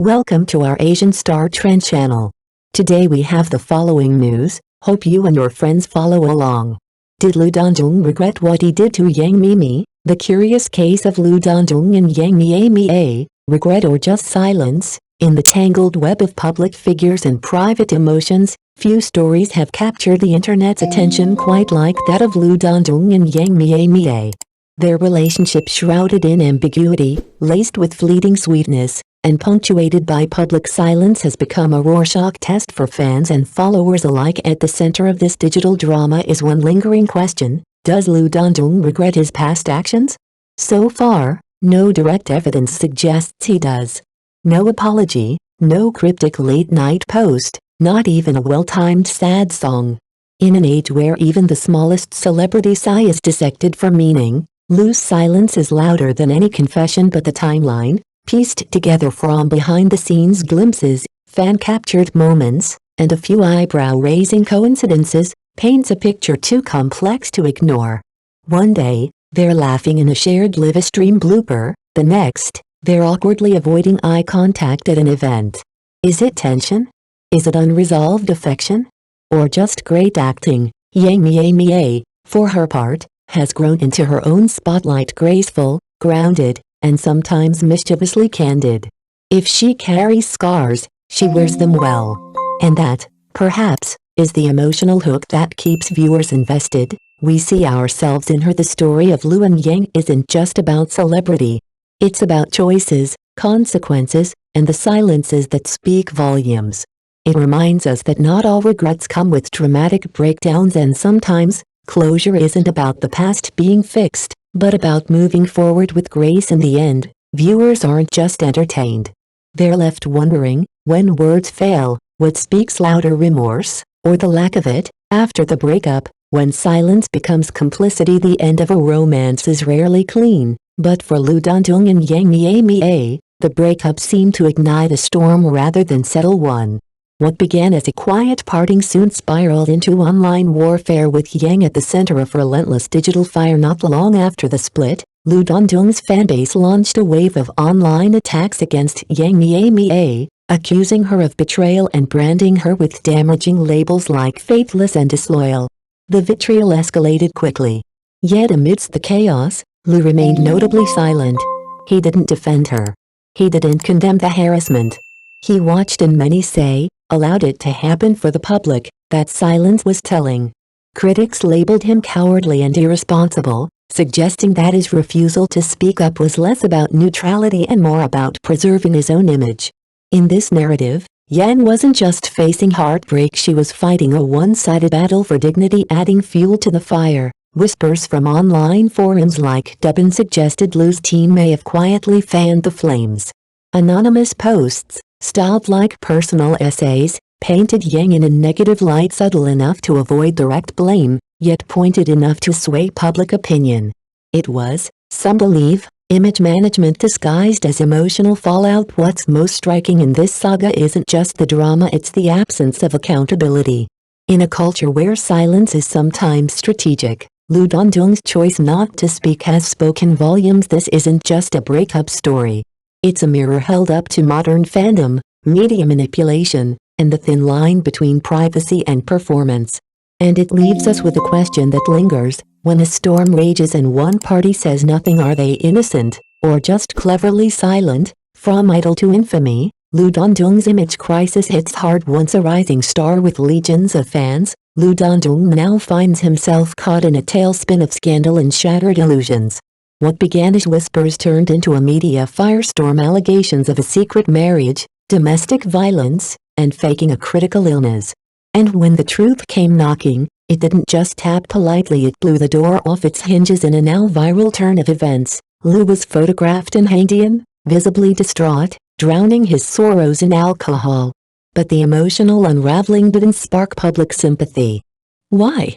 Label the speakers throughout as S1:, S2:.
S1: Welcome to our Asian Star Trend channel. Today we have the following news, hope you and your friends follow along. Did Lu Dandong regret what he did to Yang Miemie? The curious case of Lu Dandong and Yang Miemie, regret or just silence? In the tangled web of public figures and private emotions, few stories have captured the internet's attention quite like that of Lu Dandong and Yang Miemie. Their relationship shrouded in ambiguity, laced with fleeting sweetness, and punctuated by public silence has become a Rorschach test for fans and followers alike. At the center of this digital drama is one lingering question: does Lu Dandong regret his past actions? So far, no direct evidence suggests he does. No apology, no cryptic late-night post, not even a well-timed sad song. In an age where even the smallest celebrity sigh is dissected for meaning, Lu's silence is louder than any confession, but the timeline, pieced together from behind-the-scenes glimpses, fan-captured moments, and a few eyebrow-raising coincidences, paints a picture too complex to ignore. One day, they're laughing in a shared live-stream blooper, the next, they're awkwardly avoiding eye contact at an event. Is it tension? Is it unresolved affection? Or just great acting? Yang Miemie, for her part, has grown into her own spotlight, graceful, grounded, and sometimes mischievously candid. If she carries scars, she wears them well. And that, perhaps, is the emotional hook that keeps viewers invested. We see ourselves in her. The story of Lu and Yang isn't just about celebrity. It's about choices, consequences, and the silences that speak volumes. It reminds us that not all regrets come with dramatic breakdowns, and sometimes, closure isn't about the past being fixed, but about moving forward with grace. In the end, viewers aren't just entertained. They're left wondering, when words fail, what speaks louder, remorse, or the lack of it? After the breakup, when silence becomes complicity, the end of a romance is rarely clean, but for Lu Dandong and Yang Miemie, the breakup seemed to ignite a storm rather than settle one. What began as a quiet parting soon spiraled into online warfare, with Yang at the center of relentless digital fire. Not long after the split, Lu Dandong's fanbase launched a wave of online attacks against Yang Miemie, accusing her of betrayal and branding her with damaging labels like faithless and disloyal. The vitriol escalated quickly. Yet amidst the chaos, Lu remained notably silent. He didn't defend her. He didn't condemn the harassment. He watched, and many say, allowed it to happen. For the public, that silence was telling. Critics labeled him cowardly and irresponsible, suggesting that his refusal to speak up was less about neutrality and more about preserving his own image. In this narrative, Yang wasn't just facing heartbreak, she was fighting a one-sided battle for dignity, adding fuel to the fire. Whispers from online forums like Douban suggested Lu's team may have quietly fanned the flames. Anonymous posts, styled like personal essays, painted Yang in a negative light, subtle enough to avoid direct blame, yet pointed enough to sway public opinion. It was, some believe, image management disguised as emotional fallout. What's most striking in this saga isn't just the drama, it's the absence of accountability. In a culture where silence is sometimes strategic, Lu Dandong's choice not to speak has spoken volumes. This isn't just a breakup story. It's a mirror held up to modern fandom, media manipulation, and the thin line between privacy and performance. And it leaves us with a question that lingers: when a storm rages and one party says nothing, are they innocent, or just cleverly silent? From idol to infamy, Lu Dandong's image crisis hits hard. Once a rising star with legions of fans, Lu Dandong now finds himself caught in a tailspin of scandal and shattered illusions. What began as whispers turned into a media firestorm: allegations of a secret marriage, domestic violence, and faking a critical illness. And when the truth came knocking, it didn't just tap politely, it blew the door off its hinges. In a now viral turn of events, Lu was photographed in Hangdian, visibly distraught, drowning his sorrows in alcohol. But the emotional unraveling didn't spark public sympathy. Why?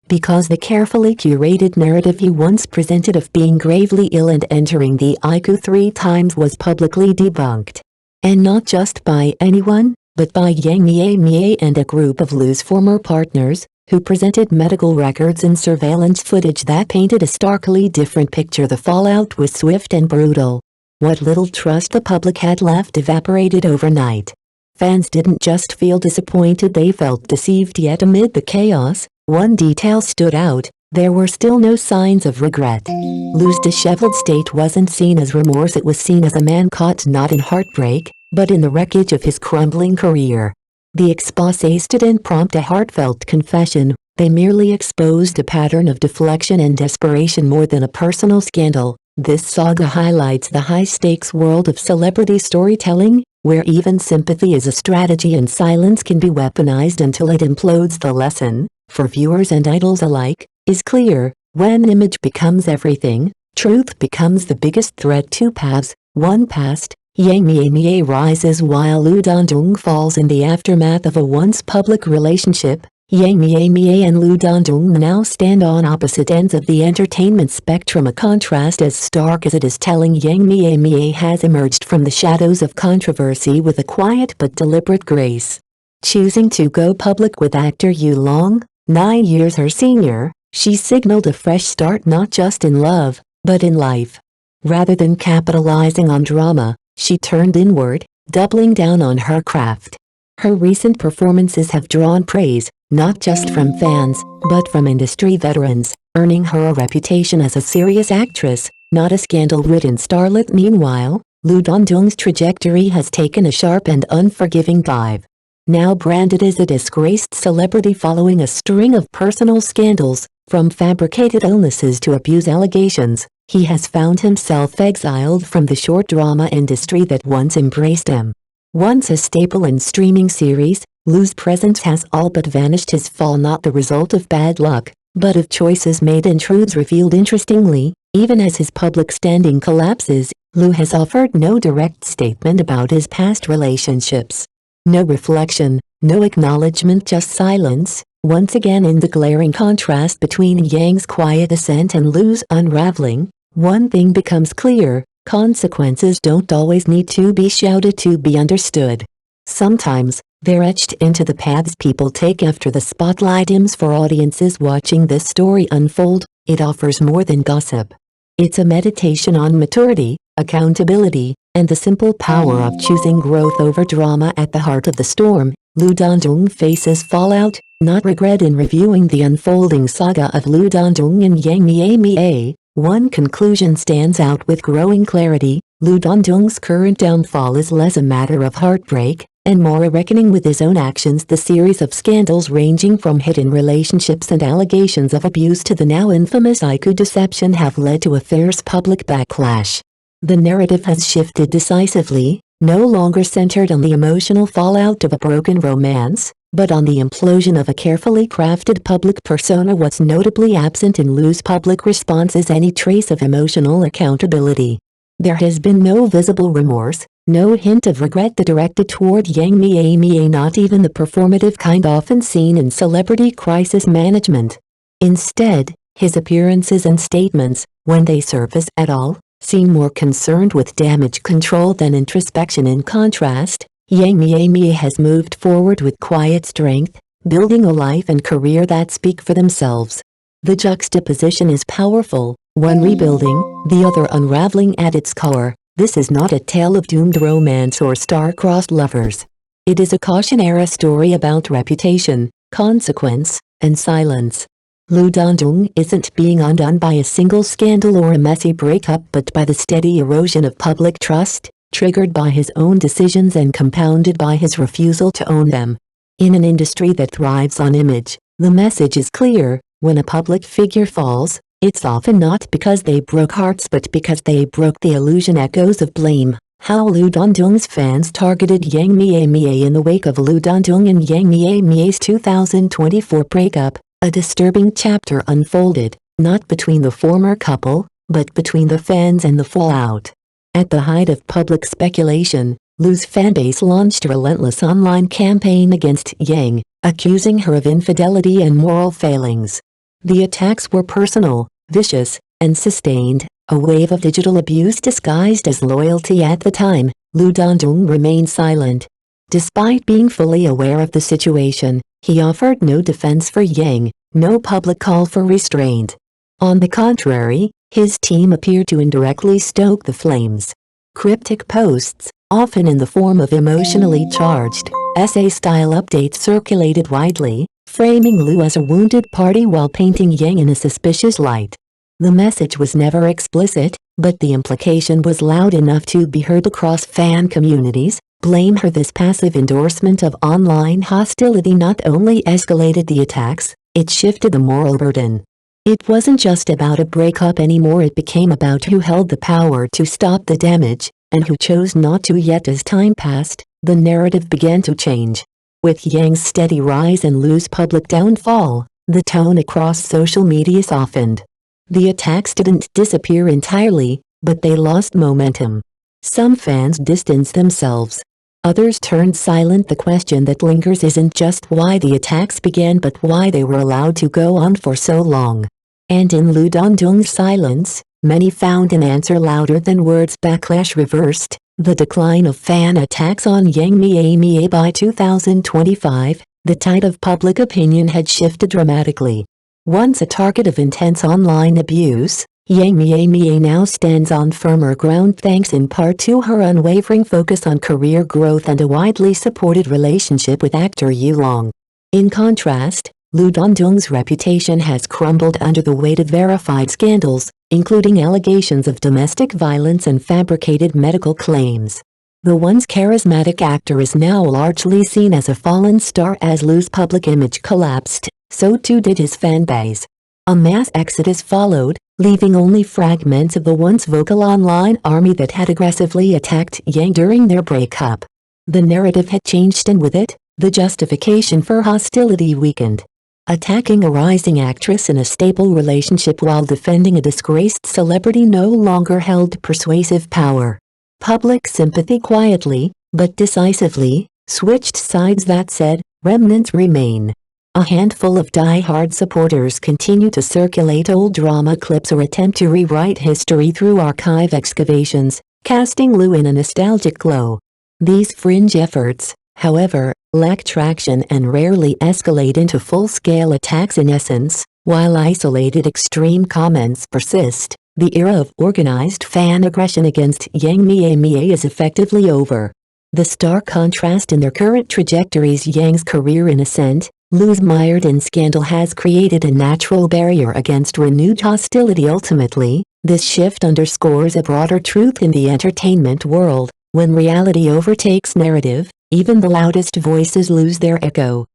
S1: Because the carefully curated narrative he once presented of being gravely ill and entering the ICU 3 times was publicly debunked. And not just by anyone, but by Yang Miemie and a group of Lu's former partners, who presented medical records and surveillance footage that painted a starkly different picture. The fallout was swift and brutal. What little trust the public had left evaporated overnight. Fans didn't just feel disappointed, they felt deceived, yet amid the chaos, one detail stood out: there were still no signs of regret. Lu's disheveled state wasn't seen as remorse, it was seen as a man caught not in heartbreak, but in the wreckage of his crumbling career. The exposés didn't prompt a heartfelt confession, they merely exposed a pattern of deflection and desperation more than a personal scandal. This saga highlights the high-stakes world of celebrity storytelling, where even sympathy is a strategy and silence can be weaponized until it implodes. The lesson, for viewers and idols alike, is clear: when image becomes everything, truth becomes the biggest threat. Two paths, one past. Yang Miemie rises while Lu Dandong falls in the aftermath of a once public relationship. Yang Miemie and Lu Dandong now stand on opposite ends of the entertainment spectrum, a contrast as stark as it is telling. Yang Miemie has emerged from the shadows of controversy with a quiet but deliberate grace. Choosing to go public with actor Yu Long, 9 years her senior, she signaled a fresh start not just in love, but in life. Rather than capitalizing on drama, she turned inward, doubling down on her craft. Her recent performances have drawn praise, not just from fans, but from industry veterans, earning her a reputation as a serious actress, not a scandal-ridden starlet. Meanwhile, Lu Dandong's trajectory has taken a sharp and unforgiving dive. Now branded as a disgraced celebrity following a string of personal scandals, from fabricated illnesses to abuse allegations, he has found himself exiled from the short drama industry that once embraced him. Once a staple in streaming series, Lu's presence has all but vanished, his fall not the result of bad luck, but of choices made and truths revealed. Interestingly, even as his public standing collapses, Lu has offered no direct statement about his past relationships. No reflection, no acknowledgement, just silence. Once again, in the glaring contrast between Yang's quiet ascent and Lu's unraveling, one thing becomes clear: consequences don't always need to be shouted to be understood. Sometimes, they're etched into the paths people take after the spotlight dims. For audiences watching this story unfold, it offers more than gossip. It's a meditation on maturity, accountability, and the simple power of choosing growth over drama. At the heart of the storm, Lu Dandong faces fallout, not regret. In reviewing the unfolding saga of Lu Dandong and Yang Miemie, one conclusion stands out with growing clarity: Lu Dandong's current downfall is less a matter of heartbreak, and more a reckoning with his own actions. The series of scandals ranging from hidden relationships and allegations of abuse to the now infamous IQ deception have led to a fierce public backlash. The narrative has shifted decisively, no longer centered on the emotional fallout of a broken romance, but on the implosion of a carefully crafted public persona. What's notably absent in Lu's public response is any trace of emotional accountability. There has been no visible remorse, no hint of regret directed toward Yang Miemie, not even the performative kind often seen in celebrity crisis management. Instead, his appearances and statements, when they surface at all, seem more concerned with damage control than introspection. In contrast, Yang Miemie has moved forward with quiet strength, building a life and career that speak for themselves. The juxtaposition is powerful, one rebuilding, the other unraveling at its core. This is not a tale of doomed romance or star-crossed lovers. It is a cautionary story about reputation, consequence, and silence. Lu Dandong isn't being undone by a single scandal or a messy breakup, but by the steady erosion of public trust, triggered by his own decisions and compounded by his refusal to own them. In an industry that thrives on image, the message is clear: when a public figure falls, it's often not because they broke hearts but because they broke the illusion. Echoes of blame. How Lu Dandong's fans targeted Yang Miemie. In the wake of Lu Dandong and Yang Miemie's 2024 breakup, a disturbing chapter unfolded, not between the former couple, but between the fans and the fallout. At the height of public speculation, Lu's fanbase launched a relentless online campaign against Yang, accusing her of infidelity and moral failings. The attacks were personal, vicious, and sustained, a wave of digital abuse disguised as loyalty. At the time, Lu Dandong remained silent. Despite being fully aware of the situation, he offered no defense for Yang, no public call for restraint. On the contrary, his team appeared to indirectly stoke the flames. Cryptic posts, often in the form of emotionally charged, essay-style updates circulated widely, framing Lu as a wounded party while painting Yang in a suspicious light. The message was never explicit, but the implication was loud enough to be heard across fan communities. Blame her. This passive endorsement of online hostility not only escalated the attacks, it shifted the moral burden. It wasn't just about a breakup anymore, it became about who held the power to stop the damage, and who chose not to. Yet as time passed, the narrative began to change. With Yang's steady rise and Lu's public downfall, the tone across social media softened. The attacks didn't disappear entirely, but they lost momentum. Some fans distanced themselves. Others turned silent. The question that lingers isn't just why the attacks began but why they were allowed to go on for so long. And in Lu Dandong's silence, many found an answer louder than words. Backlash reversed. The decline of fan attacks on Yang Miemie. By 2025, the tide of public opinion had shifted dramatically. Once a target of intense online abuse, Yang Miemie now stands on firmer ground thanks in part to her unwavering focus on career growth and a widely supported relationship with actor Yu Long. In contrast, Lu Dandong's reputation has crumbled under the weight of verified scandals, including allegations of domestic violence and fabricated medical claims. The once charismatic actor is now largely seen as a fallen star. As Lu's public image collapsed, so too did his fanbase. A mass exodus followed, leaving only fragments of the once vocal online army that had aggressively attacked Yang during their breakup. The narrative had changed, and with it, the justification for hostility weakened. Attacking a rising actress in a stable relationship while defending a disgraced celebrity no longer held persuasive power. Public sympathy quietly, but decisively, switched sides. That said, remnants remain. A handful of die-hard supporters continue to circulate old drama clips or attempt to rewrite history through archive excavations, casting Lu in a nostalgic glow. These fringe efforts, however, lack traction and rarely escalate into full-scale attacks. In essence, while isolated extreme comments persist, the era of organized fan aggression against Yang Miemie is effectively over. The stark contrast in their current trajectories: Yang's career in ascent, Lu's mired in scandal, has created a natural barrier against renewed hostility. Ultimately, this shift underscores a broader truth in the entertainment world: when reality overtakes narrative, even the loudest voices lose their echo.